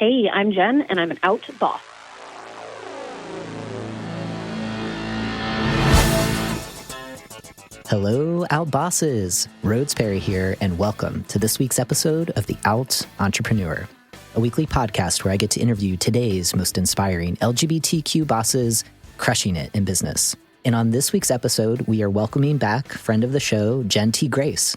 Hey, I'm Jen, and I'm an out boss. Hello, Out Bosses. Rhodes Perry here, and welcome to this week's episode of The Out Entrepreneur, a weekly podcast where I get to interview today's most inspiring LGBTQ bosses crushing it in business. And on this week's episode, we are welcoming back friend of the show, Jen T. Grace.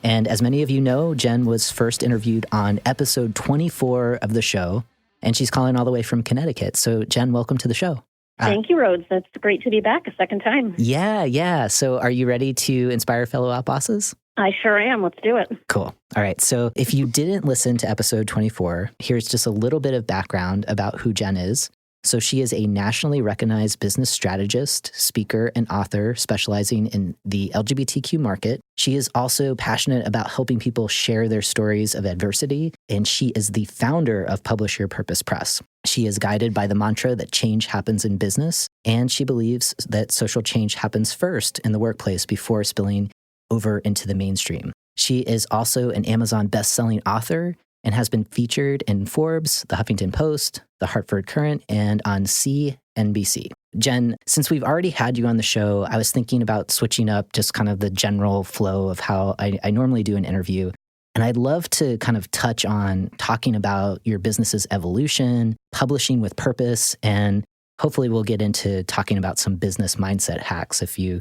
And as many of you know, Jen was first interviewed on episode 24 of the show, and she's calling all the way from Connecticut. So Jen, welcome to the show. Thank you, Rhodes. That's great to be back a second time. Yeah. So are you ready to inspire fellow out bosses? I sure am. Let's do it. Cool. All right. So if you didn't listen to episode 24, here's just a little bit of background about who Jen is. So she is a nationally recognized business strategist, speaker, and author specializing in the LGBTQ market. She is also passionate about helping people share their stories of adversity, and she is the founder of Publish Your Purpose Press. She is guided by the mantra that change happens in business, and she believes that social change happens first in the workplace before spilling over into the mainstream. She is also an Amazon best-selling author and has been featured in Forbes, The Huffington Post, The Hartford Courant, and on CNBC. Jen, since we've already had you on the show, I was thinking about switching up just kind of the general flow of how I normally do an interview. And I'd love to kind of touch on talking about your business's evolution, publishing with purpose, and hopefully we'll get into talking about some business mindset hacks if you're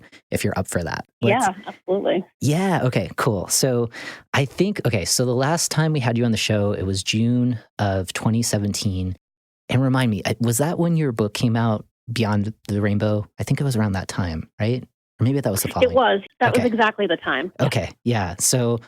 up for that. Yeah, absolutely. Yeah. Okay, cool. So so the last time we had you on the show, it was June of 2017. And remind me, was that when your book came out, Beyond the Rainbow? I think it was around that time, right? Or maybe that was the following. It was. That was exactly the time. Okay. Yeah. So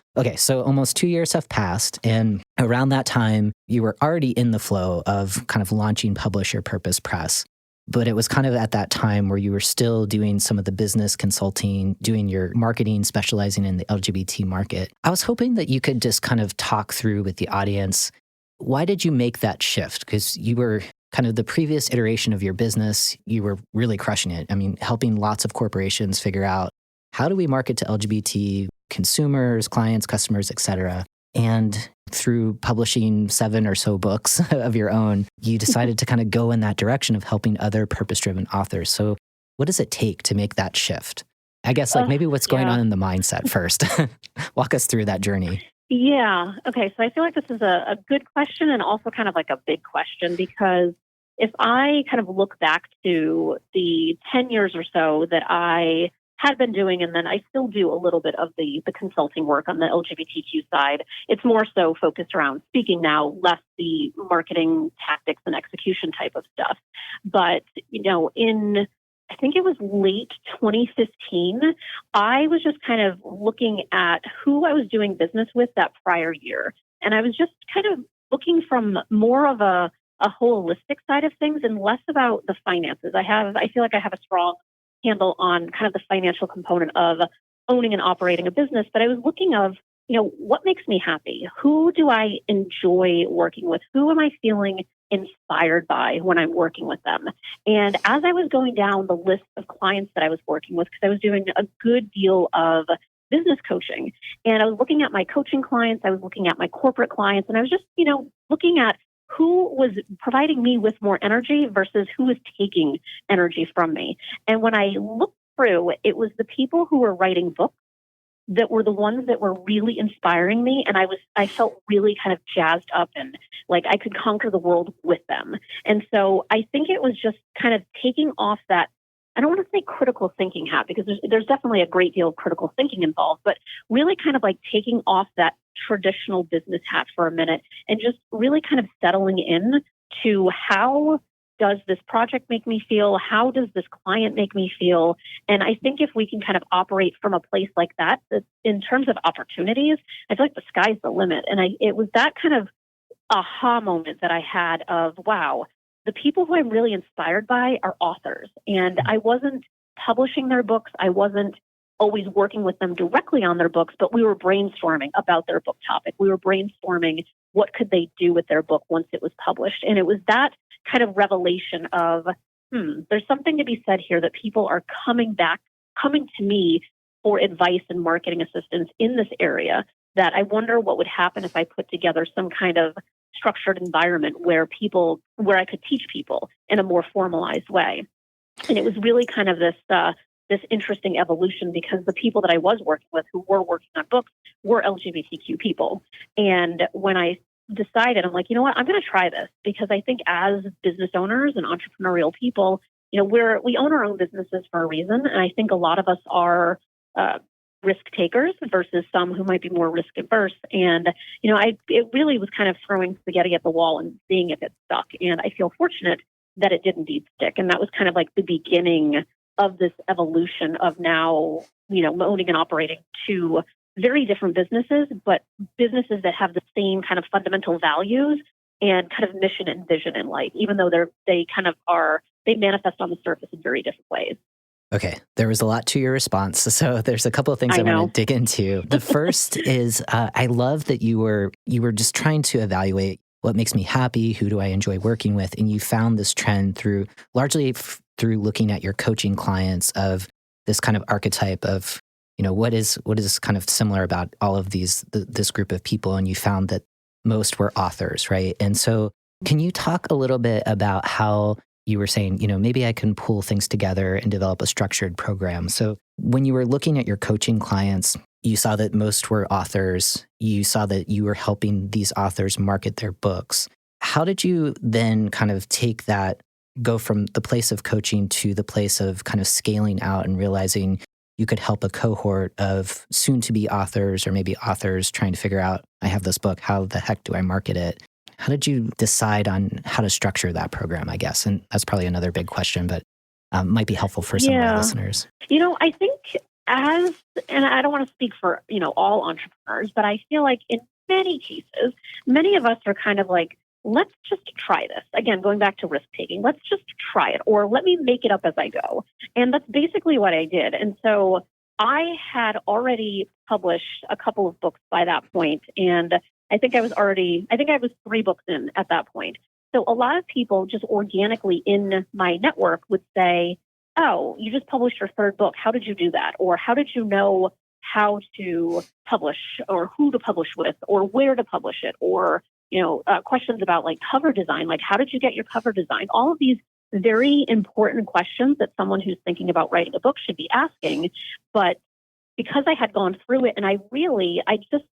almost 2 years have passed. And around that time, you were already in the flow of kind of launching Publish Your Purpose Press. But it was kind of at that time where you were still doing some of the business consulting, doing your marketing, specializing in the LGBT market. I was hoping that you could just kind of talk through with the audience, why did you make that shift? Because you were kind of the previous iteration of your business, you were really crushing it. I mean, helping lots of corporations figure out how do we market to LGBT consumers, clients, customers, et cetera. And through publishing 7 or so books of your own, you decided to kind of go in that direction of helping other purpose-driven authors. So what does it take to make that shift? I guess maybe what's going on in the mindset first. Walk us through that journey. Yeah. Okay. So I feel like this is a good question and also kind of like a big question, because if I kind of look back to the 10 years or so that I had been doing, and then I still do a little bit of the consulting work on the LGBTQ side. It's more so focused around speaking now, less the marketing tactics and execution type of stuff. But, I think it was late 2015, I was just kind of looking at who I was doing business with that prior year. And I was just kind of looking from more of a holistic side of things and less about the finances. I feel like I have a strong handle on kind of the financial component of owning and operating a business. But I was looking of, what makes me happy? Who do I enjoy working with? Who am I feeling inspired by when I'm working with them? And as I was going down the list of clients that I was working with, because I was doing a good deal of business coaching, and I was looking at my coaching clients, I was looking at my corporate clients, and I was just, looking at who was providing me with more energy versus who was taking energy from me. And when I looked through, it was the people who were writing books that were the ones that were really inspiring me. And I felt really kind of jazzed up and like I could conquer the world with them. And so I think it was just kind of taking off that, I don't want to say critical thinking hat, because there's definitely a great deal of critical thinking involved, but really kind of like taking off that traditional business hat for a minute and just really kind of settling in to how does this project make me feel? How does this client make me feel? And I think if we can kind of operate from a place like that in terms of opportunities, I feel like the sky's the limit. And it was that kind of aha moment that I had of, wow, the people who I'm really inspired by are authors. And I wasn't publishing their books. I wasn't always working with them directly on their books, but we were brainstorming about their book topic. We were brainstorming what could they do with their book once it was published. And it was that kind of revelation of, there's something to be said here that people are coming to me for advice and marketing assistance in this area, that I wonder what would happen if I put together some kind of structured environment where I could teach people in a more formalized way. And it was really kind of this interesting evolution because the people that I was working with who were working on books were LGBTQ people. And when I decided, I'm like, you know what, I'm going to try this because I think as business owners and entrepreneurial people, we own our own businesses for a reason. And I think a lot of us are risk takers versus some who might be more risk averse. And, it really was kind of throwing spaghetti at the wall and seeing if it stuck. And I feel fortunate that it did indeed stick. And that was kind of like the beginning of this evolution of now, owning and operating two very different businesses, but businesses that have the same kind of fundamental values and kind of mission and vision in life, even though they manifest on the surface in very different ways. Okay, there was a lot to your response. So there's a couple of things I want to dig into. The first is I love that you were just trying to evaluate what makes me happy, who do I enjoy working with, and you found this trend largely through looking at your coaching clients of this kind of archetype of, what is kind of similar about all of this group of people, and you found that most were authors, right? And so can you talk a little bit about how you were saying, maybe I can pull things together and develop a structured program. So when you were looking at your coaching clients, you saw that most were authors. You saw that you were helping these authors market their books. How did you then kind of take that, go from the place of coaching to the place of kind of scaling out and realizing you could help a cohort of soon-to-be authors or maybe authors trying to figure out, I have this book, how the heck do I market it? How did you decide on how to structure that program, I guess? And that's probably another big question, but might be helpful for some of our listeners. I think and I don't want to speak for, all entrepreneurs, but I feel like in many cases, many of us are kind of like, let's just try this. Again, going back to risk taking, let's just try it, or let me make it up as I go. And that's basically what I did. And so I had already published a couple of books by that point, and I think I was 3 books in at that point. So a lot of people just organically in my network would say, oh, you just published your 3rd book. How did you do that? Or how did you know how to publish or who to publish with or where to publish it? Or, questions about like cover design, like how did you get your cover design? All of these very important questions that someone who's thinking about writing a book should be asking. But because I had gone through it and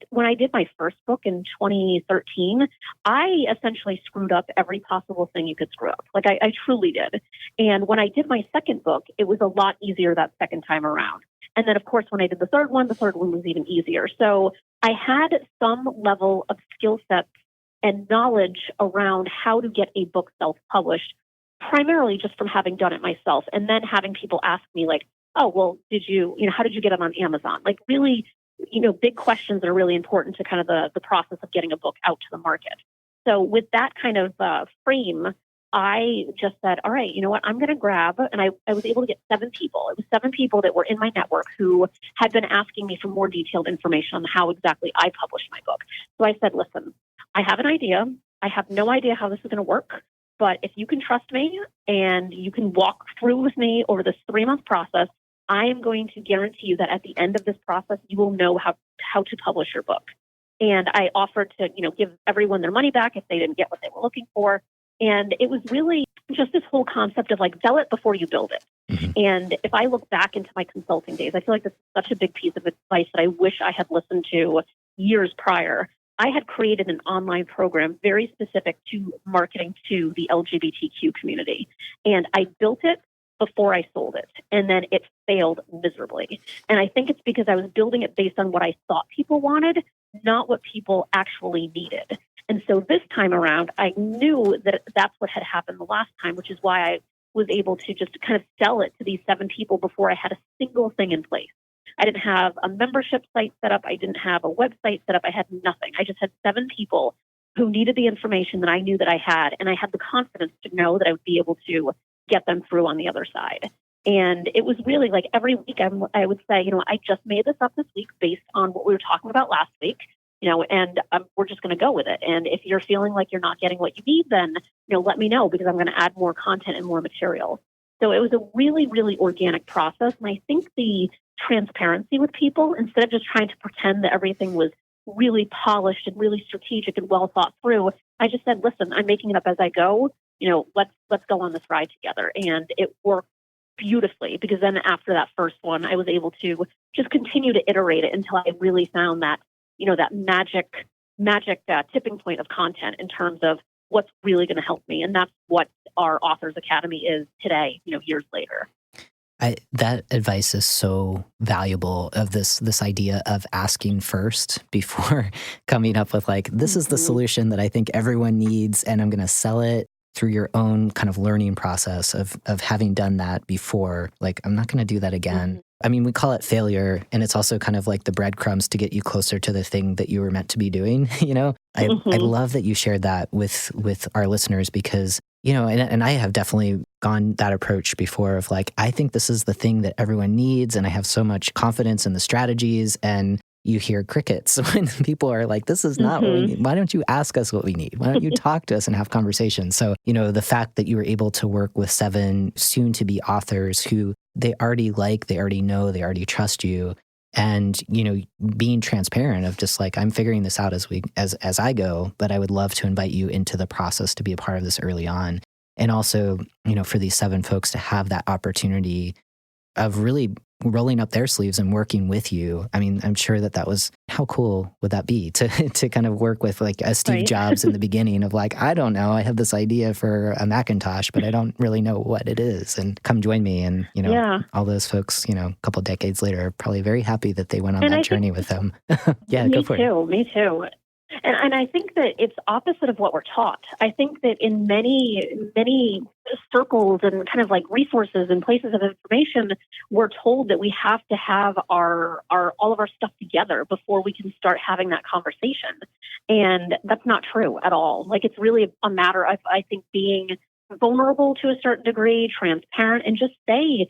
when I did my first book in 2013, I essentially screwed up every possible thing you could screw up. Like I truly did. And when I did my 2nd book, it was a lot easier that 2nd time around. And then of course, when I did the 3rd one was even easier. So I had some level of skill sets and knowledge around how to get a book self-published, primarily just from having done it myself. And then having people ask me like, oh, well, how did you get it on Amazon? Like really, big questions that are really important to kind of the process of getting a book out to the market. So with that kind of frame, I just said, all right, you know what, I'm going to grab, and I was able to get 7 people. It was 7 people that were in my network who had been asking me for more detailed information on how exactly I published my book. So I said, listen, I have an idea. I have no idea how this is going to work. But if you can trust me and you can walk through with me over this 3-month process, I am going to guarantee you that at the end of this process, you will know how to publish your book. And I offered to, give everyone their money back if they didn't get what they were looking for. And it was really just this whole concept of like, sell it before you build it. Mm-hmm. And if I look back into my consulting days, I feel like this is such a big piece of advice that I wish I had listened to years prior. I had created an online program very specific to marketing to the LGBTQ community. And I built it before I sold it. And then it failed miserably. And I think it's because I was building it based on what I thought people wanted, not what people actually needed. And so this time around, I knew that that's what had happened the last time, which is why I was able to just kind of sell it to these 7 people before I had a single thing in place. I didn't have a membership site set up. I didn't have a website set up. I had nothing. I just had 7 people who needed the information that I knew that I had. And I had the confidence to know that I would be able to get them through on the other side. And it was really like every week I would say, I just made this up this week based on what we were talking about last week, and we're just going to go with it. And if you're feeling like you're not getting what you need, then, let me know, because I'm going to add more content and more material. So it was a really, really organic process. And I think the transparency with people, instead of just trying to pretend that everything was really polished and really strategic and well thought through. I just said, listen, I'm making it up as I go. Let's go on this ride together. And it worked beautifully, because then after that first one, I was able to just continue to iterate it until I really found that, that magic tipping point of content in terms of what's really going to help me. And that's what our Authors Academy is today, years later. That advice is so valuable, of this idea of asking first before coming up with this is the solution that I think everyone needs, and I'm going to sell it, through your own kind of learning process of having done that before. I'm not going to do that again. I mean, we call it failure, and it's also kind of like the breadcrumbs to get you closer to the thing that you were meant to be doing. I love that you shared that with our listeners, because and I have definitely gone that approach before of I think this is the thing that everyone needs, and I have so much confidence in the strategies, and you hear crickets when people are like, this is not what we need. Why don't you ask us what we need? Why don't you talk to us and have conversations? So, the fact that you were able to work with 7 soon-to-be authors who they already know, they already trust you, and, being transparent of just I'm figuring this out as I go, but I would love to invite you into the process to be a part of this early on. And also, for these 7 folks to have that opportunity of really rolling up their sleeves and working with you. I mean, I'm sure that was, how cool would that be to kind of work with a Steve Jobs in the beginning of I don't know, I have this idea for a Macintosh, but I don't really know what it is, and come join me. And, all those folks, a couple of decades later are probably very happy that they went on that journey with them. Yeah, go for it. Me too. And I think that it's opposite of what we're taught. I think that in many circles and kind of resources and places of information, we're told that we have to have our all of our stuff together before we can start having that conversation. And that's not true at all. It's really a matter of, I think, being vulnerable to a certain degree, transparent, and just say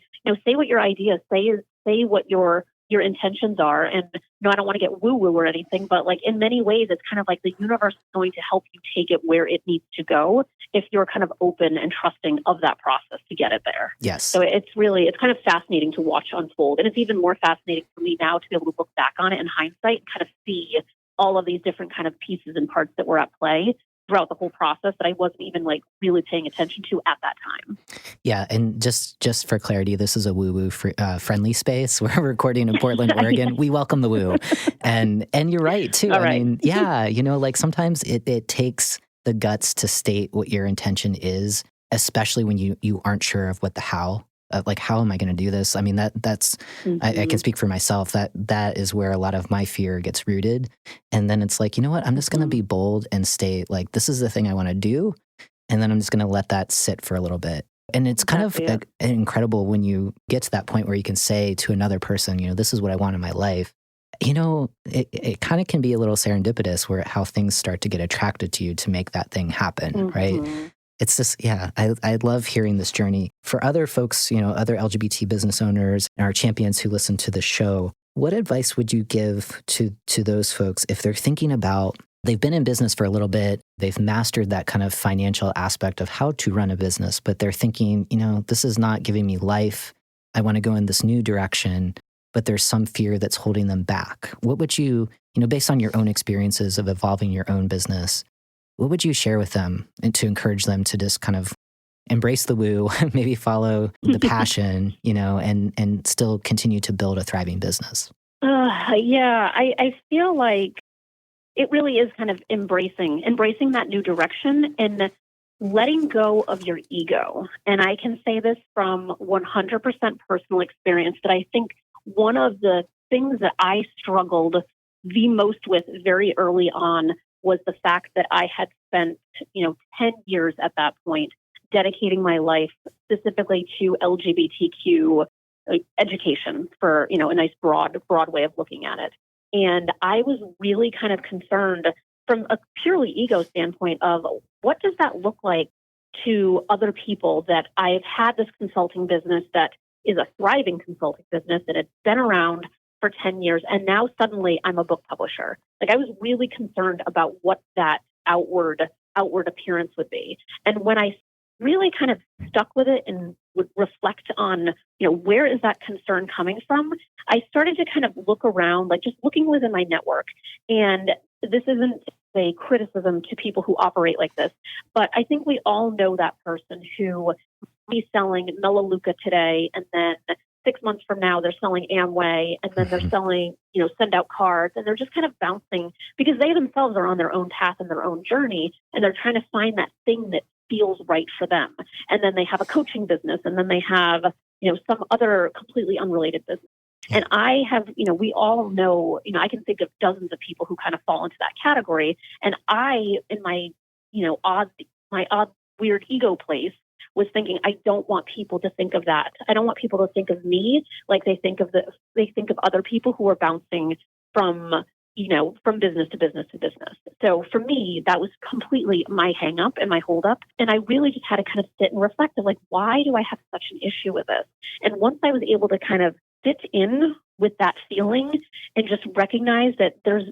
what your ideas, say what your intentions are. And I don't want to get woo-woo or anything, but in many ways, it's kind of the universe is going to help you take it where it needs to go if you're kind of open and trusting of that process to get it there. Yes. So it's kind of fascinating to watch unfold. And it's even more fascinating for me now to be able to look back on it in hindsight and kind of see all of these different kind of pieces and parts that were at play throughout the whole process that I wasn't even really paying attention to at that time. Yeah, and just for clarity, this is a woo-woo friendly space. We're recording in Portland, Oregon. Yeah. We welcome the woo, and you're right too. All right. I mean, yeah, sometimes it takes the guts to state what your intention is, especially when you aren't sure of what the how. How am I going to do this? I mean, that's I can speak for myself. That is where a lot of my fear gets rooted. And then it's you know what? I'm just going to be bold and state this is the thing I want to do. And then I'm just going to let that sit for a little bit. And it's kind of incredible when you get to that point where you can say to another person, this is what I want in my life. It kind of can be a little serendipitous where how things start to get attracted to you to make that thing happen, right? It's just, I love hearing this journey. For other folks, other LGBT business owners, our champions who listen to the show, what advice would you give to those folks if they're thinking about, they've been in business for a little bit, they've mastered that kind of financial aspect of how to run a business, but they're thinking, this is not giving me life. I want to go in this new direction, but there's some fear that's holding them back. What would you, based on your own experiences of evolving your own business, what would you share with them and to encourage them to just kind of embrace the woo, maybe follow the passion, and still continue to build a thriving business? I feel like it really is kind of embracing that new direction and letting go of your ego. And I can say this from 100% personal experience that I think one of the things that I struggled the most with very early on was the fact that I had spent, 10 years at that point dedicating my life specifically to LGBTQ education for, a nice broad way of looking at it. And I was really kind of concerned from a purely ego standpoint of what does that look like to other people that I've had this consulting business that is a thriving consulting business that had been around for 10 years. And now suddenly I'm a book publisher. I was really concerned about what that outward appearance would be. And when I really kind of stuck with it and would reflect on, where is that concern coming from, I started to kind of look around, like just looking within my network. And this isn't a criticism to people who operate like this, but I think we all know that person who be selling Melaleuca today, and then 6 months from now they're selling Amway, and then they're selling, send out cards, and they're just kind of bouncing because they themselves are on their own path and their own journey, and they're trying to find that thing that feels right for them. And then they have a coaching business, and then they have, some other completely unrelated business. And I have, we all know, I can think of dozens of people who kind of fall into that category. And I, in my, odd, weird ego place, was thinking, I don't want people to think of that. I don't want people to think of me like they think of other people who are bouncing from business to business to business. So for me, that was completely my hang up and my hold up. And I really just had to kind of sit and reflect of like, why do I have such an issue with this? And once I was able to kind of sit in with that feeling and just recognize that there's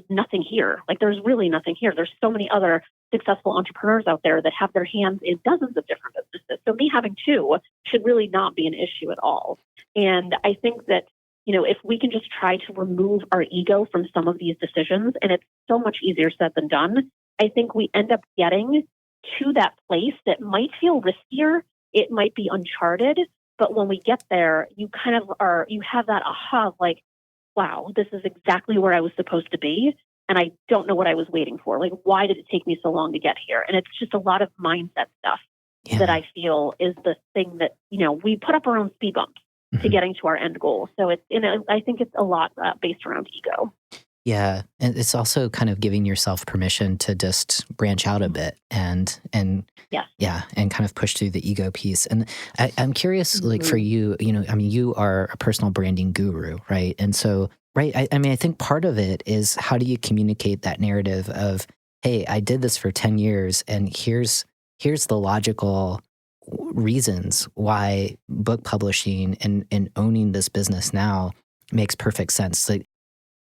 nothing here. Like there's really nothing here. There's so many other successful entrepreneurs out there that have their hands in dozens of different businesses. So me having two should really not be an issue at all. And I think that, if we can just try to remove our ego from some of these decisions, and it's so much easier said than done, I think we end up getting to that place that might feel riskier. It might be uncharted, but when we get there, you have that aha of like, wow, this is exactly where I was supposed to be. And I don't know what I was waiting for. Like, why did it take me so long to get here? And it's just a lot of mindset stuff that I feel is the thing that, we put up our own speed bumps to getting to our end goal. So it's, I think it's a lot based around ego. Yeah. And it's also kind of giving yourself permission to just branch out a bit and yes. Yeah, and kind of push through the ego piece. And I'm curious, like for you, you are a personal branding guru, right? And so, right, I think part of it is how do you communicate that narrative of, hey, I did this for 10 years and here's the logical reasons why book publishing and owning this business now makes perfect sense. Like,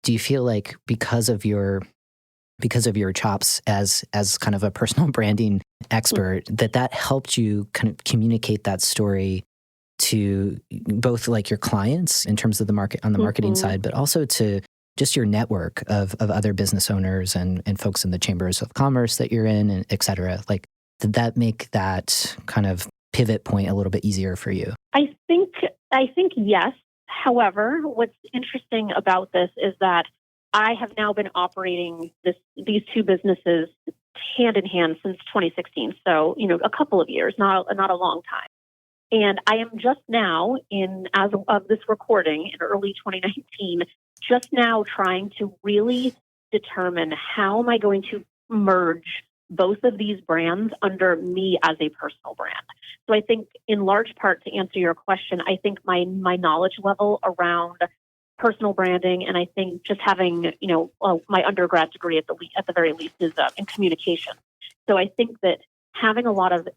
do you feel like because of your chops as kind of a personal branding expert, that helped you kind of communicate that story to both like your clients in terms of the market on the marketing side, but also to just your network of other business owners and folks in the chambers of commerce that you're in, and et cetera? Like, did that make that kind of pivot point a little bit easier for you? I think yes. However, what's interesting about this is that I have now been operating these two businesses hand in hand since 2016. So, a couple of years, not a long time. And I am just now as of this recording in early 2019, just now trying to really determine how am I going to merge both of these brands under me as a personal brand. So I think in large part, to answer your question, I think my knowledge level around personal branding, and I think just having, my undergrad degree at the very least is in communication. So I think that having a lot of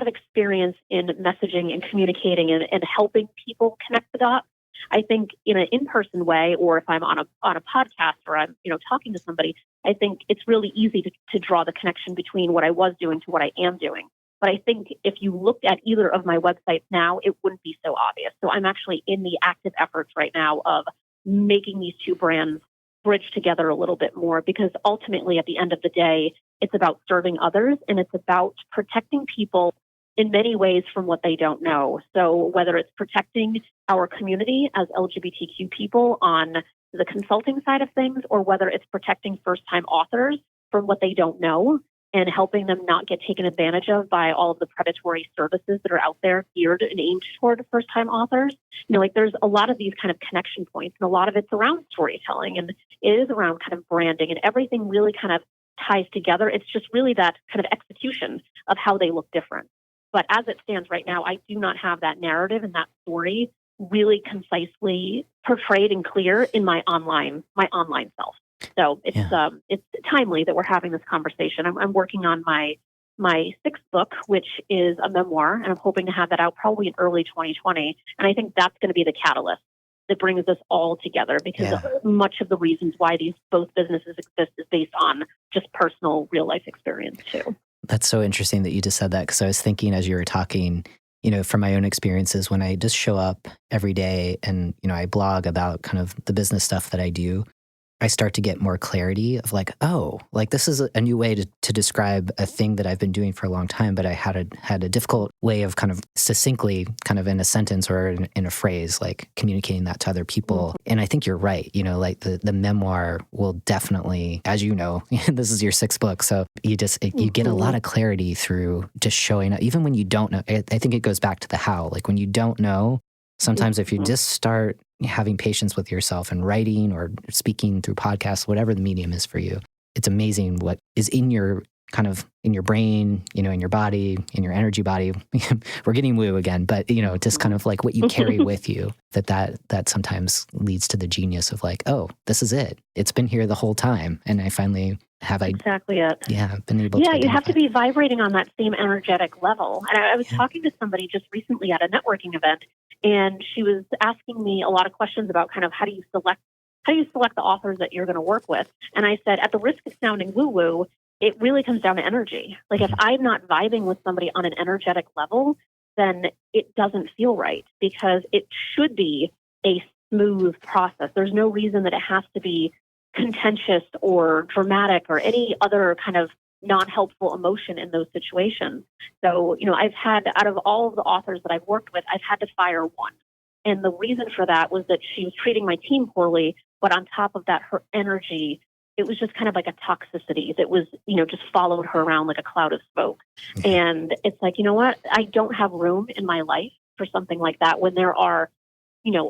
experience in messaging and communicating and helping people connect the dots, I think in an in-person way, or if I'm on a podcast or I'm, talking to somebody, I think it's really easy to draw the connection between what I was doing to what I am doing. But I think if you looked at either of my websites now, it wouldn't be so obvious. So I'm actually in the active efforts right now of making these two brands bridge together a little bit more, because ultimately at the end of the day, it's about serving others and it's about protecting people in many ways from what they don't know. So whether it's protecting our community as LGBTQ people on the consulting side of things, or whether it's protecting first-time authors from what they don't know and helping them not get taken advantage of by all of the predatory services that are out there geared and aimed toward first-time authors. There's a lot of these kind of connection points, and a lot of it's around storytelling, and it is around kind of branding, and everything really kind of ties together. It's just really that kind of execution of how they look different. But as it stands right now, I do not have that narrative and that story really concisely portrayed and clear in my online self. So it's timely that we're having this conversation. I'm working on my sixth book, which is a memoir, and I'm hoping to have that out probably in early 2020. And I think that's going to be the catalyst that brings us all together, because much of the reasons why both businesses exist is based on just personal real life experience too. That's so interesting that you just said that, because I was thinking as you were talking, from my own experiences, when I just show up every day and, I blog about kind of the business stuff that I do, I start to get more clarity of like, oh, like this is a new way to describe a thing that I've been doing for a long time, but I had a difficult way of kind of succinctly, kind of in a sentence or in a phrase, like communicating that to other people. Mm-hmm. And I think you're right. Like the memoir will definitely, as you know, this is your 6th book. So you get a lot of clarity through just showing up, even when you don't know. I think it goes back to the how, like when you don't know, sometimes if you just start having patience with yourself and writing or speaking through podcasts, whatever the medium is for you, it's amazing what is in your brain, in your body, in your energy body. We're getting woo again, but just kind of like what you carry with you, that sometimes leads to the genius of like, oh, this is it. It's been here the whole time. And I finally have exactly it. Yeah, been able to. Yeah, you have to be vibrating on that same energetic level. And I was talking to somebody just recently at a networking event, and she was asking me a lot of questions about kind of how do you select the authors that you're going to work with. And I said, at the risk of sounding woo-woo, it really comes down to energy. Like if I'm not vibing with somebody on an energetic level, then it doesn't feel right, because it should be a smooth process. There's no reason that it has to be contentious or dramatic or any other kind of non-helpful emotion in those situations. So, I've had, out of all of the authors that I've worked with, I've had to fire one. And the reason for that was that she was treating my team poorly, but on top of that, her energy, it was just kind of like a toxicity that was, just followed her around like a cloud of smoke. Mm-hmm. And it's like, you know what? I don't have room in my life for something like that when there are,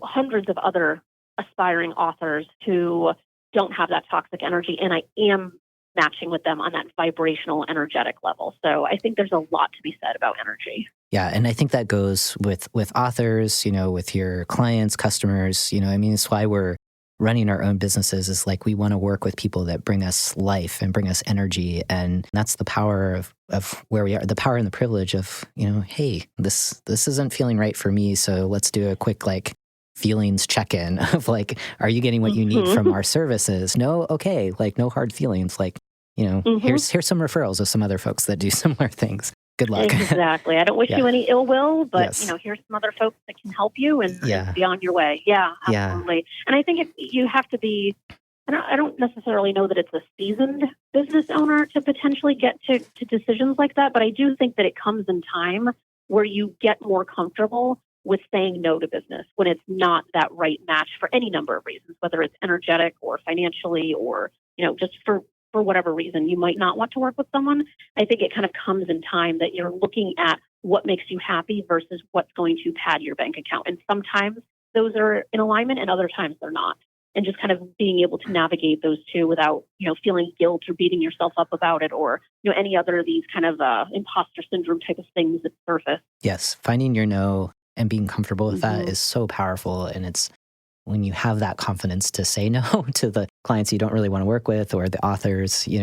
hundreds of other aspiring authors who don't have that toxic energy. And I am matching with them on that vibrational, energetic level. So I think there's a lot to be said about energy. Yeah. And I think that goes with authors, with your clients, customers, it's why we're running our own businesses, is like we want to work with people that bring us life and bring us energy. And that's the power of where we are, the power and the privilege of, hey, this isn't feeling right for me. So let's do a quick feelings check-in of like, are you getting what you need from our services? No? Okay. Like no hard feelings. Like, here's some referrals of some other folks that do similar things. Good luck. Exactly. I don't wish you any ill will, but here's some other folks that can help you and be on your way. Yeah, absolutely. Yeah. And I think you have to be, I don't necessarily know that it's a seasoned business owner to potentially get to decisions like that, but I do think that it comes in time where you get more comfortable with saying no to business when it's not that right match for any number of reasons, whether it's energetic or financially or, just for whatever reason you might not want to work with someone. I think it kind of comes in time that you're looking at what makes you happy versus what's going to pad your bank account. And sometimes those are in alignment and other times they're not. And just kind of being able to navigate those two without, feeling guilt or beating yourself up about it or, any other of these kind of imposter syndrome type of things that surface. Yes. Finding your no and being comfortable with that is so powerful. And it's when you have that confidence to say no to the clients you don't really want to work with or the authors, you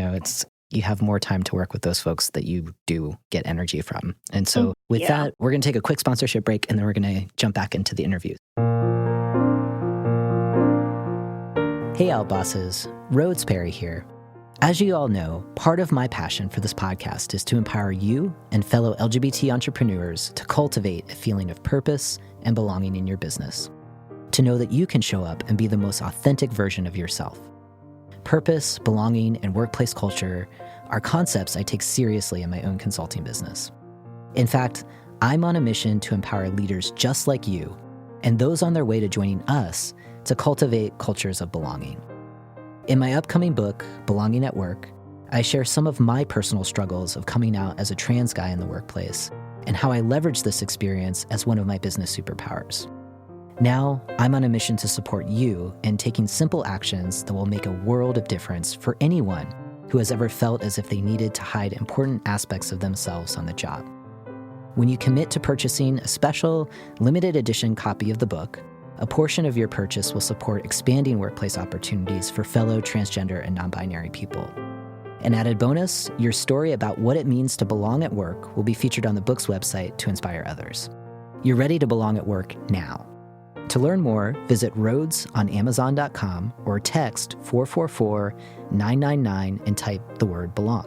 have more time to work with those folks that you do get energy from. And so with that, we're going to take a quick sponsorship break and then we're going to jump back into the interview. Hey, Outbosses, Rhodes Perry here. As you all know, part of my passion for this podcast is to empower you and fellow LGBT entrepreneurs to cultivate a feeling of purpose and belonging in your business. To know that you can show up and be the most authentic version of yourself. Purpose, belonging, and workplace culture are concepts I take seriously in my own consulting business. In fact, I'm on a mission to empower leaders just like you and those on their way to joining us to cultivate cultures of belonging. In my upcoming book, Belonging at Work, I share some of my personal struggles of coming out as a trans guy in the workplace and how I leverage this experience as one of my business superpowers. Now, I'm on a mission to support you in taking simple actions that will make a world of difference for anyone who has ever felt as if they needed to hide important aspects of themselves on the job. When you commit to purchasing a special, limited edition copy of the book, a portion of your purchase will support expanding workplace opportunities for fellow transgender and non-binary people. An added bonus, your story about what it means to belong at work will be featured on the book's website to inspire others. You're ready to belong at work now. To learn more, visit rhodesonamazon.com or text 444-999 and type the word belong.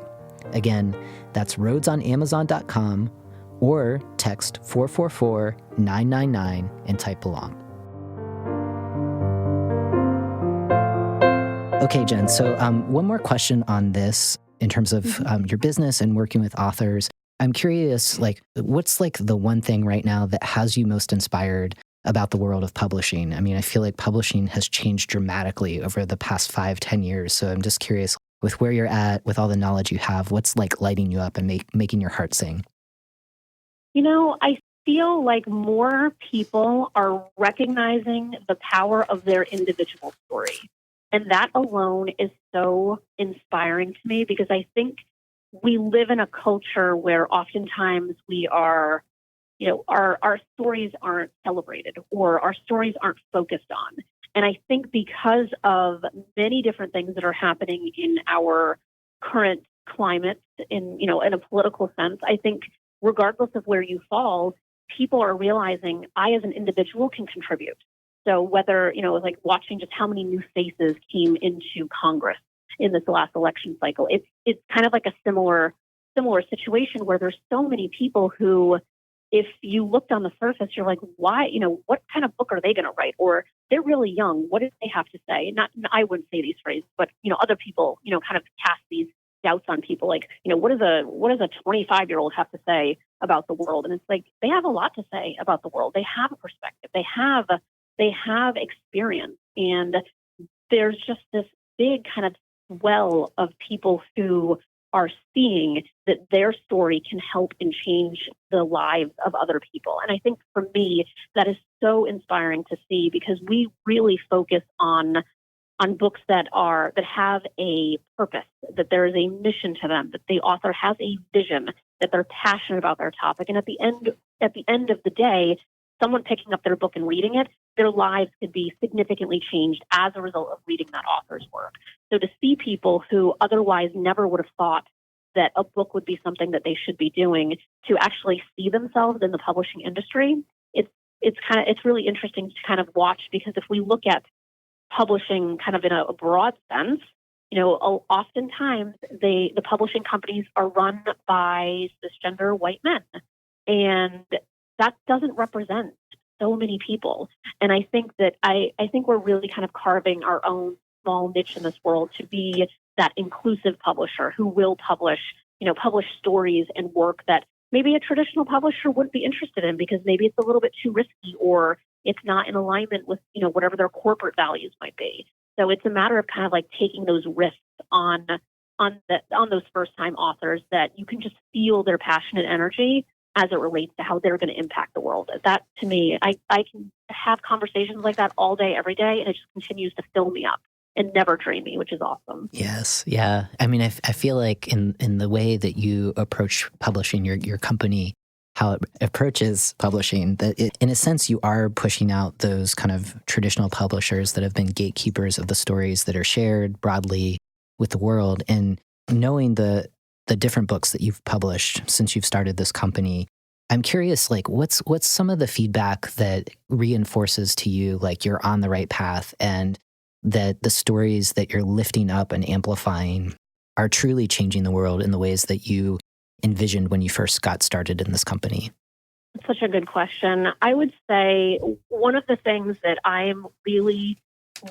Again, that's rhodesonamazon.com or text 444-999 and type belong. Okay, Jen, so one more question on this in terms of your business and working with authors. I'm curious, what's the one thing right now that has you most inspired about the world of publishing? I mean, I feel like publishing has changed dramatically over the past 5-10 years. So I'm just curious, with where you're at, with all the knowledge you have, what's lighting you up and making your heart sing? I feel like more people are recognizing the power of their individual story. And that alone is so inspiring to me because I think we live in a culture where oftentimes we are, our stories aren't celebrated or our stories aren't focused on. And I think because of many different things that are happening in our current climate in a political sense, I think regardless of where you fall, people are realizing I as an individual can contribute. So whether, watching just how many new faces came into Congress in this last election cycle, it's kind of like a similar situation where there's so many people who, if you looked on the surface, you're like, why, what kind of book are they going to write? Or they're really young. What do they have to say? I wouldn't say these phrases, but, other people, kind of cast these doubts on people. Like, what does a 25-year-old have to say about the world? And it's like, they have a lot to say about the world. They have a perspective. They have experience. And there's just this big kind of swell of people who are seeing that their story can help and change the lives of other people. And I think for me, that is so inspiring to see because we really focus on books that have a purpose, that there is a mission to them, that the author has a vision, that they're passionate about their topic. And at the end of the day, someone picking up their book and reading it, their lives could be significantly changed as a result of reading that author's work. So to see people who otherwise never would have thought that a book would be something that they should be doing, to actually see themselves in the publishing industry, it's really interesting to kind of watch, because if we look at publishing kind of in a broad sense, oftentimes the publishing companies are run by cisgender white men, and that doesn't represent so many people. And I think that I think we're really kind of carving our own small niche in this world to be that inclusive publisher who will publish stories and work that maybe a traditional publisher wouldn't be interested in because maybe it's a little bit too risky or it's not in alignment with, whatever their corporate values might be. So it's a matter of kind of like taking those risks on those first-time authors that you can just feel their passionate energy as it relates to how they're going to impact the world. That, to me, I can have conversations like that all day, every day, and it just continues to fill me up and never drain me, which is awesome. Yes. Yeah. I mean, I feel like in the way that you approach publishing your company, how it approaches publishing, that in a sense you are pushing out those kind of traditional publishers that have been gatekeepers of the stories that are shared broadly with the world. And knowing the different books that you've published since you've started this company, I'm curious, what's some of the feedback that reinforces to you you're on the right path and that the stories that you're lifting up and amplifying are truly changing the world in the ways that you envisioned when you first got started in this company? That's such a good question. I would say one of the things that I'm really,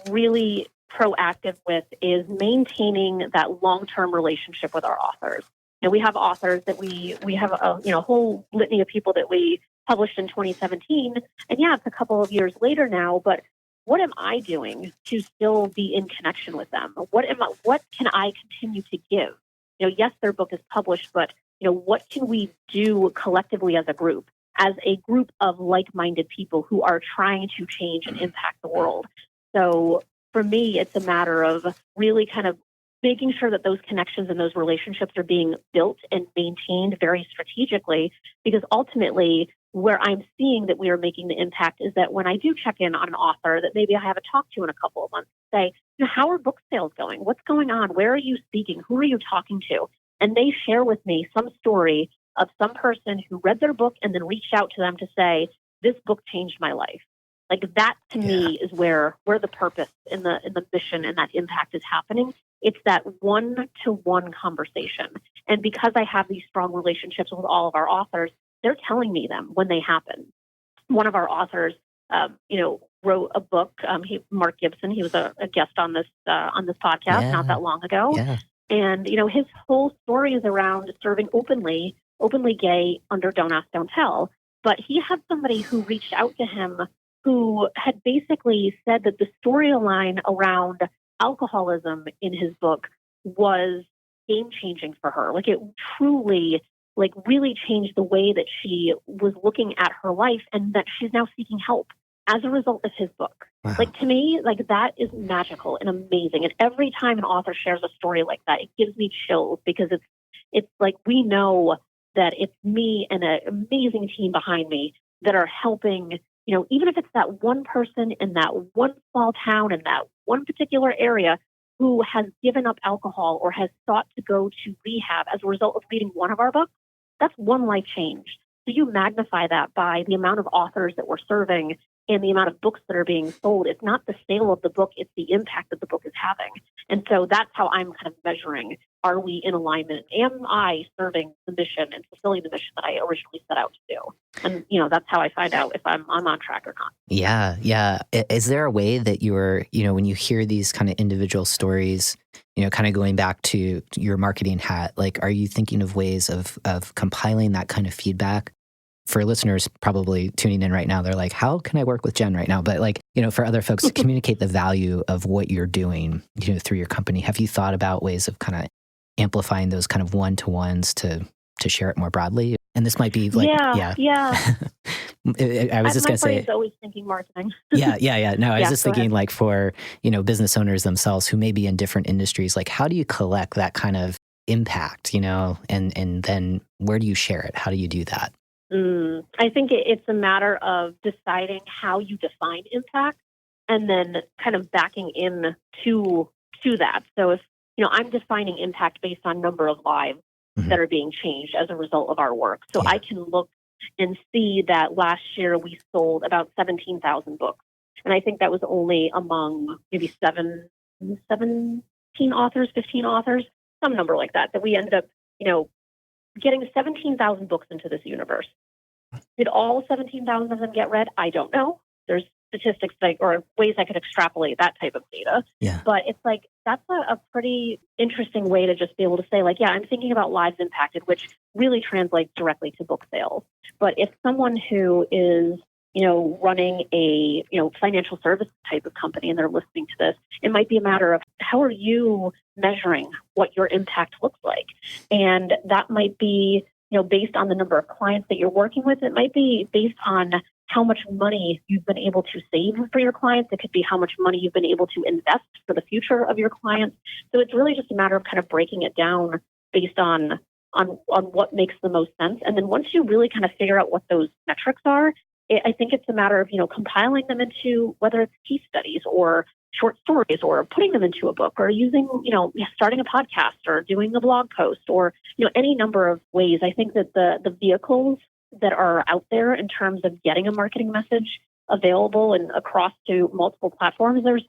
really proactive with is maintaining that long-term relationship with our authors. And we have authors that we have a whole litany of people that we published in 2017. And yeah, it's a couple of years later now, but what am I doing to still be in connection with them? What can I continue to give? Yes, their book is published, but what can we do collectively as a group of like-minded people who are trying to change and impact the world? So for me, it's a matter of really kind of making sure that those connections and those relationships are being built and maintained very strategically, because ultimately where I'm seeing that we are making the impact is that when I do check in on an author that maybe I haven't talked to in a couple of months, say, how are book sales going? What's going on? Where are you speaking? Who are you talking to? And they share with me some story of some person who read their book and then reached out to them to say, this book changed my life. That to me is where the purpose in the mission and that impact is happening. It's that one-to-one conversation. And because I have these strong relationships with all of our authors, they're telling me them when they happen. One of our authors, wrote a book. Mark Gibson, he was a guest on this podcast not that long ago. Yeah. And, his whole story is around serving openly gay under Don't Ask, Don't Tell. But he had somebody who reached out to him who had basically said that the storyline around alcoholism in his book was game-changing for her. Like, it truly, really changed the way that she was looking at her life, and that she's now seeking help as a result of his book. Wow. To me, that is magical and amazing. And every time an author shares a story like that, it gives me chills, because it's like we know that it's me and an amazing team behind me that are helping, even if it's that one person in that one small town in that one particular area who has given up alcohol or has sought to go to rehab as a result of reading one of our books. That's one life change. So you magnify that by the amount of authors that we're serving and the amount of books that are being sold. It's not the sale of the book, it's the impact that the book is having. And so that's how I'm kind of measuring, are we in alignment? Am I serving the mission and fulfilling the mission that I originally set out to do? And, that's how I find out if I'm on track or not. Yeah, yeah. Is there a way that you're, when you hear these kind of individual stories, kind of going back to your marketing hat, are you thinking of ways of compiling that kind of feedback? For listeners probably tuning in right now, they're like, how can I work with Jen right now? But for other folks to communicate the value of what you're doing, through your company, have you thought about ways of kind of amplifying those kind of one-to-ones to share it more broadly? And this might be Yeah. I was just going to say, my always thinking marketing. Yeah. No, I was just thinking for, business owners themselves who may be in different industries, how do you collect that kind of impact, and then where do you share it? How do you do that? I think it's a matter of deciding how you define impact and then kind of backing in to that. So if, I'm defining impact based on number of lives that are being changed as a result of our work. So I can look and see that last year we sold about 17,000 books. And I think that was only among maybe 17 authors, 15 authors, some number like that we ended up, getting 17,000 books into this universe. Did all 17,000 of them get read? I don't know. There's statistics or ways I could extrapolate that type of data. Yeah. But it's that's a pretty interesting way to just be able to say, I'm thinking about lives impacted, which really translates directly to book sales. But if someone who is, running a, financial service type of company and they're listening to this, it might be a matter of how are you measuring what your impact looks like? And that might be, based on the number of clients that you're working with. It might be based on how much money you've been able to save for your clients. It could be how much money you've been able to invest for the future of your clients. So it's really just a matter of kind of breaking it down based on what makes the most sense. And then once you really kind of figure out what those metrics are, I think it's a matter of, compiling them into whether it's case studies or short stories or putting them into a book or using, starting a podcast or doing a blog post or, any number of ways. I think that the vehicles that are out there in terms of getting a marketing message available and across to multiple platforms, there's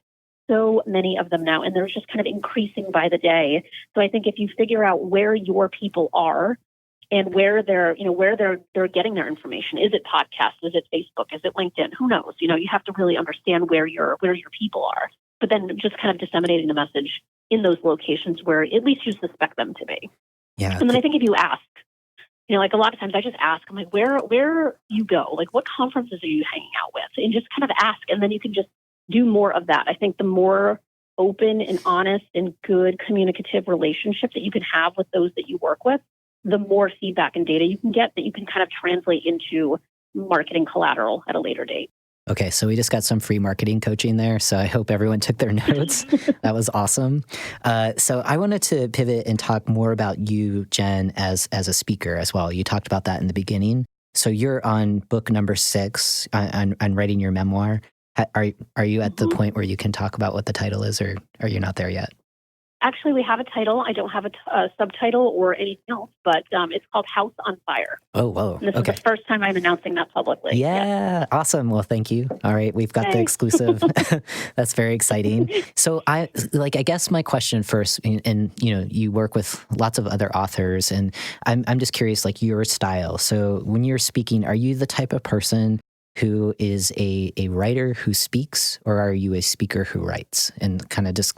so many of them now, and they're just kind of increasing by the day. So I think if you figure out where your people are and where they're getting their information, is it podcasts, is it Facebook, is it LinkedIn? Who knows? You have to really understand where your people are, but then just kind of disseminating the message in those locations where at least you suspect them to be. Yeah. And then I think if you ask, a lot of times I just ask, I'm like, where you go? What conferences are you hanging out with? And just kind of ask, and then you can just do more of that. I think the more open and honest and good communicative relationship that you can have with those that you work with, the more feedback and data you can get that you can kind of translate into marketing collateral at a later date. Okay, so we just got some free marketing coaching there. So I hope everyone took their notes. That was awesome. So I wanted to pivot and talk more about you, Jen, as a speaker as well. You talked about that in the beginning. So you're on book number 6 on writing your memoir. Are you at the point where you can talk about what the title is, or are you not there yet? Actually, we have a title. I don't have a subtitle or anything else, but it's called House on Fire. Oh, whoa. And this Okay. is the first time I'm announcing that publicly. Yeah. Awesome. Well, thank you. All right. We've got the exclusive. That's very exciting. So I guess my question first, and you work with lots of other authors, and I'm just curious, like your style. So when you're speaking, are you the type of person who is a writer who speaks, or are you a speaker who writes? And kind of just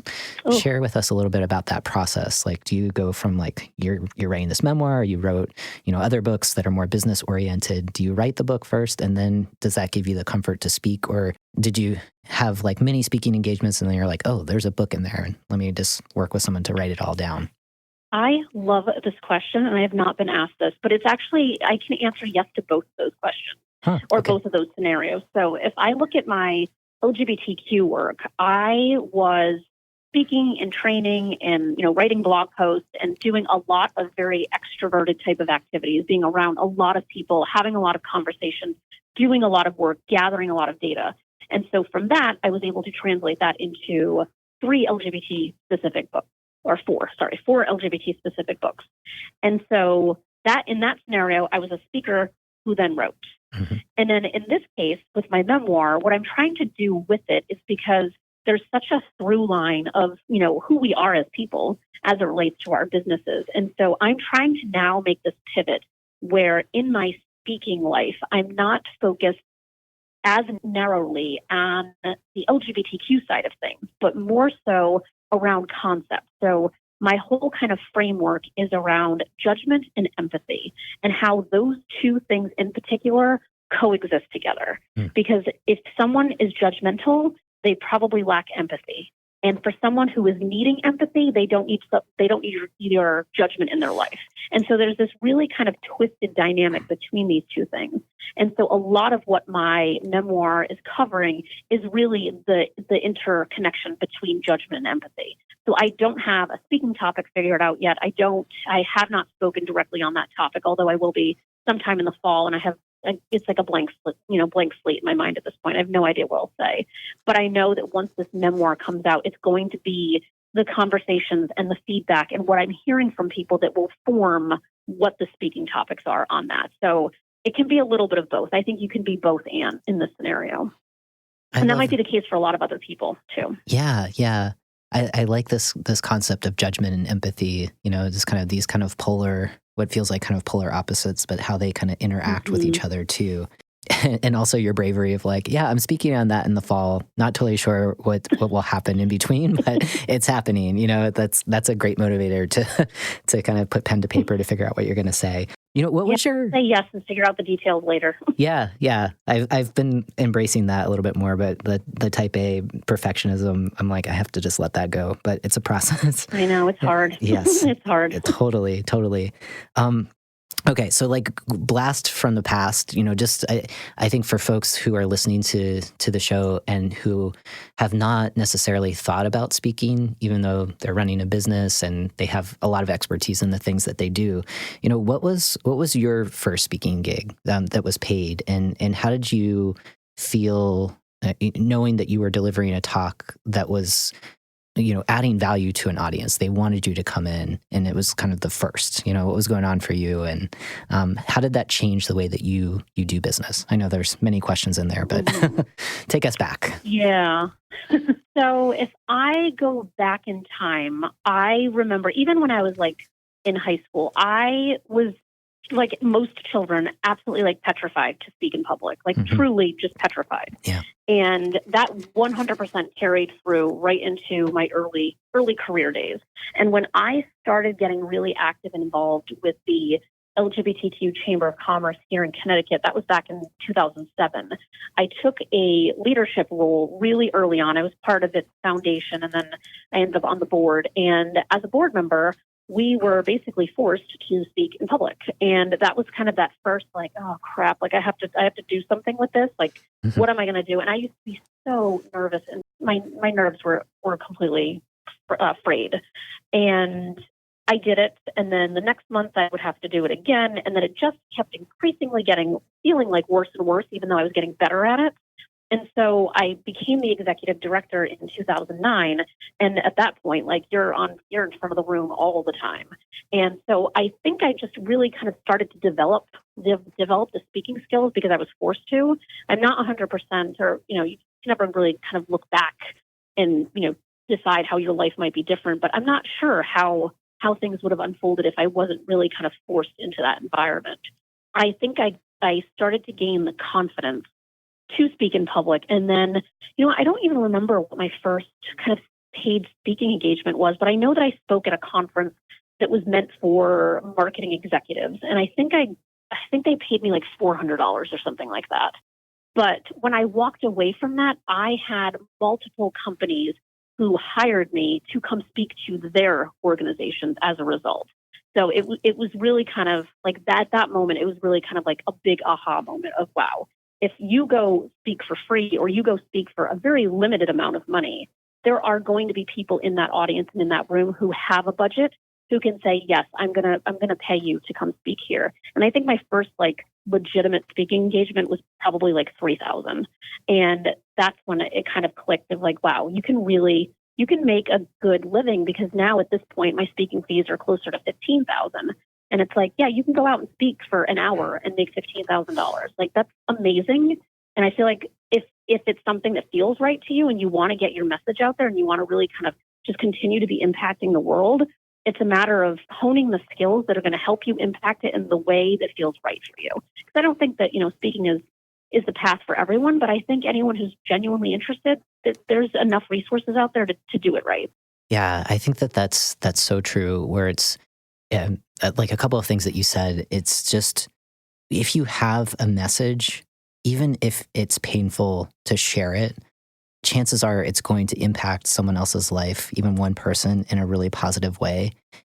share with us a little bit about that process. Like, do you go from like you're writing this memoir, or you wrote other books that are more business oriented? Do you write the book first, and then does that give you the comfort to speak, or did you have like many speaking engagements and then you're like, oh, there's a book in there, and let me just work with someone to write it all down? I love this question, and I have not been asked this, but it's actually I can answer yes to both of those questions. Or both of those scenarios. So if I look at my LGBTQ work, I was speaking and training and writing blog posts and doing a lot of very extroverted type of activities, being around a lot of people, having a lot of conversations, doing a lot of work, gathering a lot of data. And so from that, I was able to translate that into four LGBT specific books. And so that in that scenario, I was a speaker who then wrote. Mm-hmm. And then in this case, with my memoir, what I'm trying to do with it is because there's such a through line of, who we are as people as it relates to our businesses. And so I'm trying to now make this pivot where in my speaking life, I'm not focused as narrowly on the LGBTQ side of things, but more so around concepts. So my whole kind of framework is around judgment and empathy and how those two things in particular coexist together. Because if someone is judgmental, they probably lack empathy. And for someone who is needing empathy, they don't need your judgment in their life. And so there's this really kind of twisted dynamic between these two things. And so a lot of what my memoir is covering is really the interconnection between judgment and empathy. So I don't have a speaking topic figured out yet. I have not spoken directly on that topic, although I will be sometime in the fall, and it's like a blank slate in my mind at this point. I have no idea what I'll say. But I know that once this memoir comes out, it's going to be the conversations and the feedback and what I'm hearing from people that will form what the speaking topics are on that. So it can be a little bit of both. I think you can be both and in this scenario. And that might be the case for a lot of other people too. Yeah. I like this concept of judgment and empathy, just kind of these kind of what feels like kind of polar opposites, but how they kind of interact with each other too. And also your bravery of like, yeah, I'm speaking on that in the fall. Not totally sure what will happen in between, but it's happening. That's a great motivator to kind of put pen to paper to figure out what you're going to say. What was your... Say yes and figure out the details later. Yeah. I've been embracing that a little bit more, but the type A perfectionism, I'm like, I have to just let that go. But it's a process. I know, it's hard. Yes. It's hard. Totally. Okay, so like blast from the past, just I think for folks who are listening to the show and who have not necessarily thought about speaking, even though they're running a business and they have a lot of expertise in the things that they do, what was your first speaking gig that was paid, and how did you feel knowing that you were delivering a talk that was adding value to an audience? They wanted you to come in, and it was kind of the first, what was going on for you, and how did that change the way that you do business? I know there's many questions in there, but take us back. Yeah. So if I go back in time, I remember even when I was like in high school, I was like most children, absolutely like petrified to speak in public, like truly just petrified. Yeah. And that 100% carried through right into my early career days. And when I started getting really active and involved with the LGBTQ Chamber of Commerce here in Connecticut, that was back in 2007. I took a leadership role really early on. I was part of its foundation, and then I ended up on the board. And as a board member, we were basically forced to speak in public. And that was kind of that first, like, oh crap, like I have to do something with this. Like, what am I going to do? And I used to be so nervous, and my nerves were completely frayed. And I did it. And then the next month I would have to do it again. And then it just kept increasingly feeling like worse and worse, even though I was getting better at it. And so I became the executive director in 2009. And at that point, like you're in front of the room all the time. And so I think I just really kind of started to develop the speaking skills because I was forced to. I'm not 100%, or, you can never really kind of look back and, decide how your life might be different, but I'm not sure how things would have unfolded if I wasn't really kind of forced into that environment. I think I started to gain the confidence to speak in public. And then, I don't even remember what my first kind of paid speaking engagement was, but I know that I spoke at a conference that was meant for marketing executives. And I think they paid me like $400 or something like that. But when I walked away from that, I had multiple companies who hired me to come speak to their organizations as a result. So it was really kind of like that moment, it was really kind of like a big aha moment of, wow, if you go speak for free or you go speak for a very limited amount of money, there are going to be people in that audience and in that room who have a budget who can say, yes, I'm gonna pay you to come speak here. And I think my first like legitimate speaking engagement was probably like $3,000. And that's when it kind of clicked of like, wow, you can make a good living, because now at this point, my speaking fees are closer to $15,000. And it's like, yeah, you can go out and speak for an hour and make $15,000. Like, that's amazing. And I feel like if it's something that feels right to you and you want to get your message out there and you want to really kind of just continue to be impacting the world, it's a matter of honing the skills that are going to help you impact it in the way that feels right for you. Because I don't think that, speaking is the path for everyone, but I think anyone who's genuinely interested, that there's enough resources out there to do it right. Yeah, I think that's so true, where it's like a couple of things that you said. It's just, if you have a message, even if it's painful to share it, chances are it's going to impact someone else's life, even one person, in a really positive way.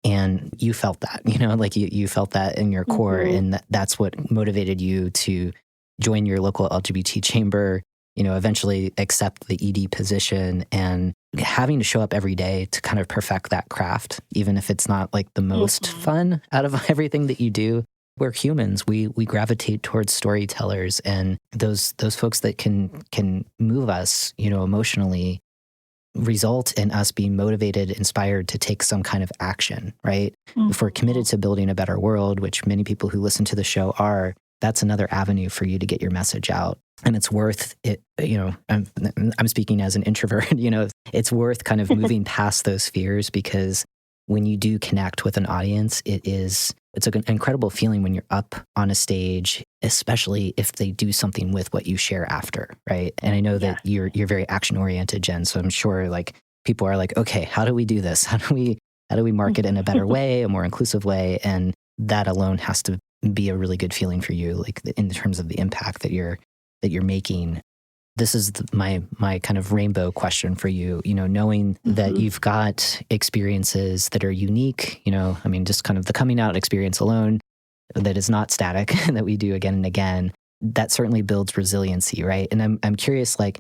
And you felt that, like you felt that in your core. Mm-hmm. And that's what motivated you to join your local LGBT chamber, eventually accept the ED position, and having to show up every day to kind of perfect that craft, even if it's not like the most fun out of everything that you do. We're humans. We gravitate towards storytellers, and those folks that can move us, emotionally, result in us being motivated, inspired to take some kind of action, right? Mm-hmm. If we're committed to building a better world, which many people who listen to the show are, that's another avenue for you to get your message out. And it's worth it, I'm speaking as an introvert, it's worth kind of moving past those fears, because when you do connect with an audience, it's an incredible feeling when you're up on a stage, especially if they do something with what you share after, right? And I know that you're very action oriented, Jen. So I'm sure like people are like, okay, how do we do this? How do we market in a better way, a more inclusive way? And that alone has to be a really good feeling for you, like in terms of the impact that you're making. This is my kind of rainbow question for you, knowing that you've got experiences that are unique, just kind of the coming out experience alone, that is not static, that we do again and again, that certainly builds resiliency, right? And I'm curious, like,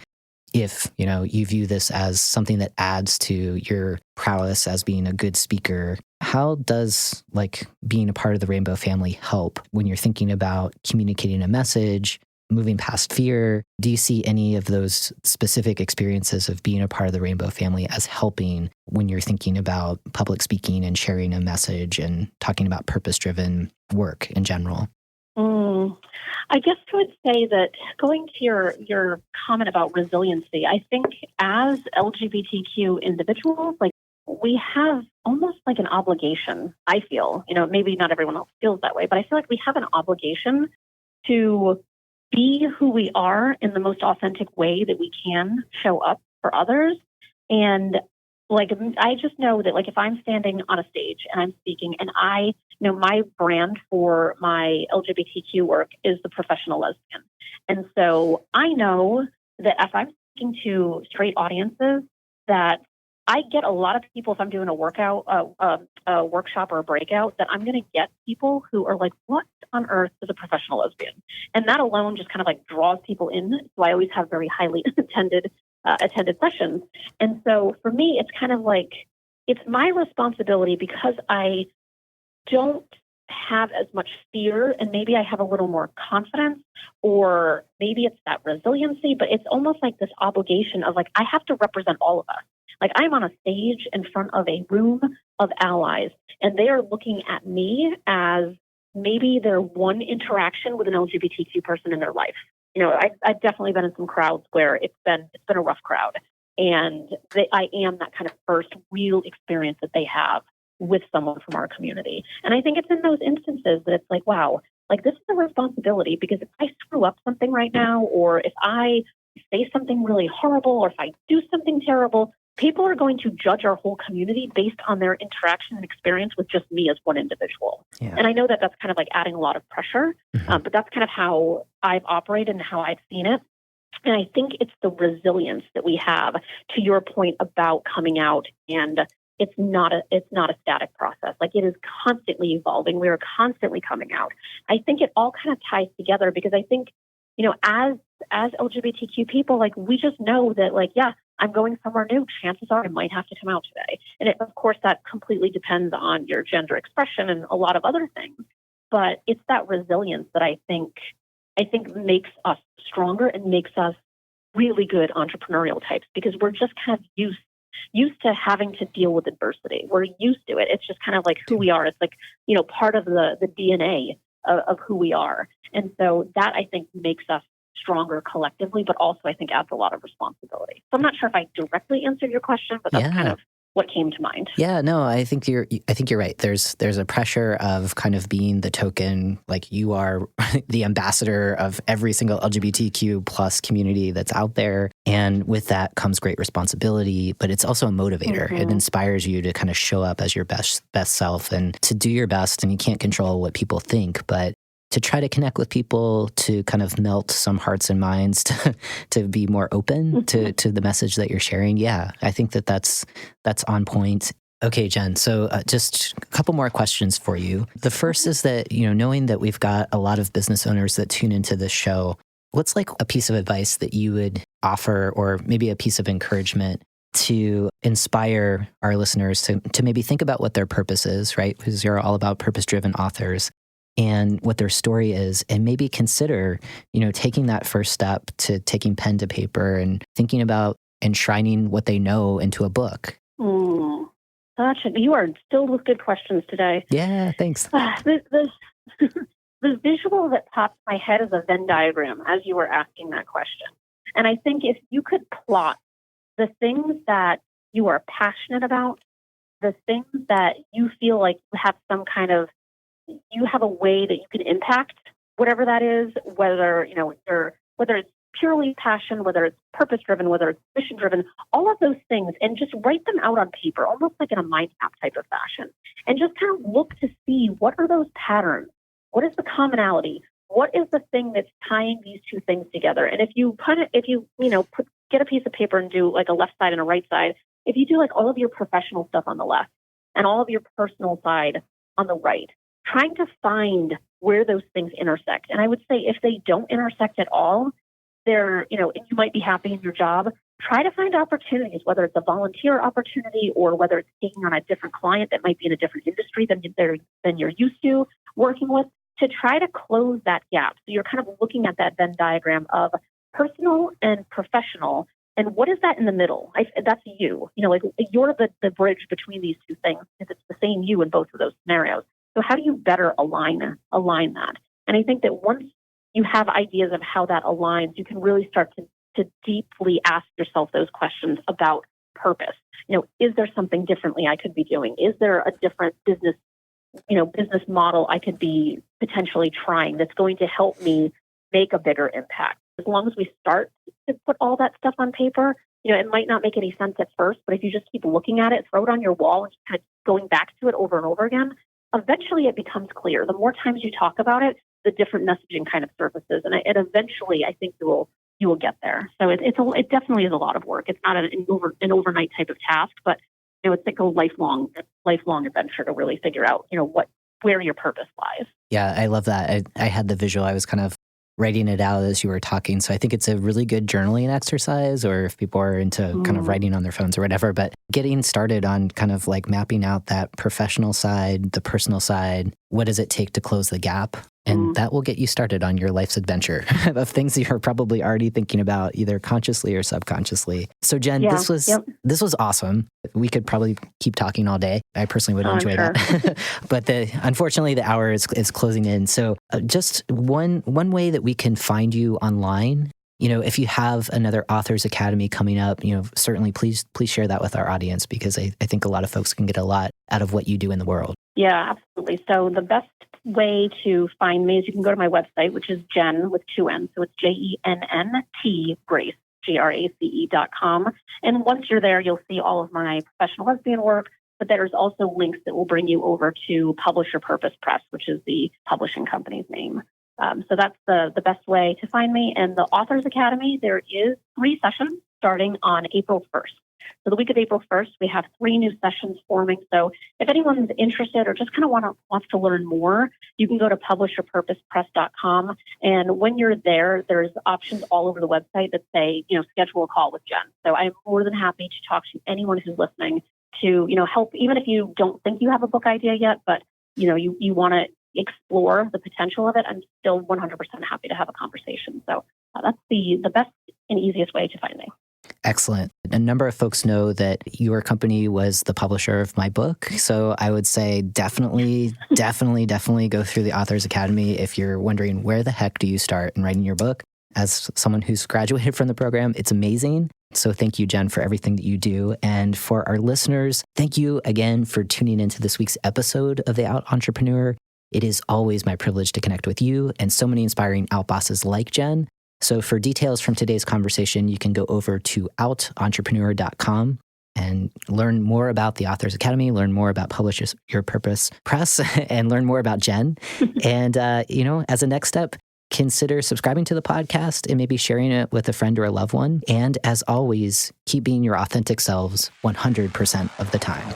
if, you view this as something that adds to your prowess as being a good speaker, how does like being a part of the Rainbow family help when you're thinking about communicating a message, moving past fear? Do you see any of those specific experiences of being a part of the Rainbow family as helping when you're thinking about public speaking and sharing a message and talking about purpose-driven work in general? I guess I would say that, going to your comment about resiliency, I think as LGBTQ individuals, like, we have almost like an obligation, I feel, maybe not everyone else feels that way, but I feel like we have an obligation to be who we are in the most authentic way that we can show up for others. And like, I just know that, like, if I'm standing on a stage and I'm speaking, and my brand for my LGBTQ work is the professional lesbian. And so I know that if I'm speaking to straight audiences, that I get a lot of people, if I'm doing a workout, a workshop or a breakout, that I'm going to get people who are like, what on earth is a professional lesbian? And that alone just kind of like draws people in. So I always have very highly attended sessions. And so for me, it's kind of like, it's my responsibility, because I don't have as much fear, and maybe I have a little more confidence, or maybe it's that resiliency, but it's almost like this obligation of like, I have to represent all of us. Like I'm on a stage in front of a room of allies, and they are looking at me as maybe their one interaction with an LGBTQ person in their life. I've definitely been in some crowds where it's been a rough crowd, and I am that kind of first real experience that they have with someone from our community. And I think it's in those instances that it's like, wow, like this is a responsibility, because if I screw up something right now, or if I say something really horrible, or if I do something terrible, people are going to judge our whole community based on their interaction and experience with just me as one individual. Yeah. And I know that that's kind of like adding a lot of pressure, but that's kind of how I've operated and how I've seen it. And I think it's the resilience that we have, to your point about coming out, and it's not a static process. Like it is constantly evolving. We are constantly coming out. I think it all kind of ties together, because I think, as LGBTQ people, like we just know that, like, yeah, I'm going somewhere new. Chances are I might have to come out today. And of course, that completely depends on your gender expression and a lot of other things. But it's that resilience that I think makes us stronger and makes us really good entrepreneurial types, because we're just kind of used to having to deal with adversity. We're used to it. It's just kind of like who we are. It's like, part of the DNA of who we are. And so that, I think, makes us stronger collectively, but also I think adds a lot of responsibility. So I'm not sure if I directly answered your question, but that's kind of what came to mind. Yeah, no, I think you're right. There's a pressure of kind of being the token, like you are the ambassador of every single LGBTQ plus community that's out there. And with that comes great responsibility, but it's also a motivator. Mm-hmm. It inspires you to kind of show up as your best self and to do your best. And you can't control what people think, but to try to connect with people, to kind of melt some hearts and minds, to be more open to the message that you're sharing. Yeah, I think that's on point. Okay, Jen, so just a couple more questions for you. The first is that, knowing that we've got a lot of business owners that tune into this show, what's like a piece of advice that you would offer, or maybe a piece of encouragement to inspire our listeners to maybe think about what their purpose is, right? Because you're all about purpose-driven authors, and what their story is, and maybe consider, taking that first step to taking pen to paper and thinking about enshrining what they know into a book. You are filled with good questions today. Yeah, thanks. The visual that popped in my head is a Venn diagram as you were asking that question. And I think if you could plot the things that you are passionate about, the things that you feel like you have you have a way that you can impact whatever that is, whether it's purely passion, whether it's purpose-driven, whether it's mission-driven, all of those things, and just write them out on paper, almost like in a mind map type of fashion, and just kind of look to see what are those patterns, what is the commonality, what is the thing that's tying these two things together. And if you get a piece of paper and do like a left side and a right side, if you do like all of your professional stuff on the left and all of your personal side on the right, trying to find where those things intersect. And I would say if they don't intersect at all, you might be happy in your job. Try to find opportunities, whether it's a volunteer opportunity or whether it's taking on a different client that might be in a different industry than you're used to working with, to try to close that gap. So you're kind of looking at that Venn diagram of personal and professional. And what is that in the middle? That's you. Like you're the bridge between these two things, if it's the same you in both of those scenarios. So how do you better align that? And I think that once you have ideas of how that aligns, you can really start to deeply ask yourself those questions about purpose. Is there something differently I could be doing? Is there a different business model I could be potentially trying that's going to help me make a bigger impact? As long as we start to put all that stuff on paper, it might not make any sense at first, but if you just keep looking at it, throw it on your wall and just kind of going back to it over and over again, eventually it becomes clear. The more times you talk about it, the different messaging kind of surfaces, and eventually I think you will get there. So it definitely is a lot of work. It's not an overnight type of task, but it's like a lifelong adventure to really figure out where your purpose lies. Yeah, I love that. I had the visual. I was kind of writing it out as you were talking. So I think it's a really good journaling exercise, or if people are into kind of writing on their phones or whatever, but getting started on kind of like mapping out that professional side, the personal side, what does it take to close the gap? And that will get you started on your life's adventure of things you're probably already thinking about, either consciously or subconsciously. So Jen, this was awesome. We could probably keep talking all day. I personally would enjoy that. But unfortunately, the hour is closing in. So just one way that we can find you online. If you have another Authors Academy coming up, certainly please share that with our audience, because I think a lot of folks can get a lot out of what you do in the world. Yeah, absolutely. So the best way to find me is you can go to my website, which is Jen with 2 N's. So it's JENNT Grace, GRACE.com. And once you're there, you'll see all of my professional lesbian work, but there's also links that will bring you over to Publish Your Purpose Press, which is the publishing company's name. So that's the best way to find me. And the Authors Academy, there is 3 sessions starting on April 1st. So the week of April 1st, we have 3 new sessions forming. So if anyone's interested or just kind of wants to learn more, you can go to publishyourpurposepress.com. And when you're there, there's options all over the website that say, schedule a call with Jen. So I'm more than happy to talk to anyone who's listening to, help, even if you don't think you have a book idea yet, but, you want to explore the potential of it. I'm still 100% happy to have a conversation. So that's the best and easiest way to find me. Excellent. A number of folks know that your company was the publisher of my book. So I would say definitely go through the Authors Academy if you're wondering where the heck do you start in writing your book. As someone who's graduated from the program, it's amazing. So thank you, Jen, for everything that you do. And for our listeners, thank you again for tuning into this week's episode of The Out Entrepreneur. It is always my privilege to connect with you and so many inspiring out bosses like Jen. So for details from today's conversation, you can go over to outentrepreneur.com and learn more about the Authors Academy, learn more about Publish Your Purpose Press, and learn more about Jen. And, as a next step, consider subscribing to the podcast and maybe sharing it with a friend or a loved one. And as always, keep being your authentic selves 100% of the time.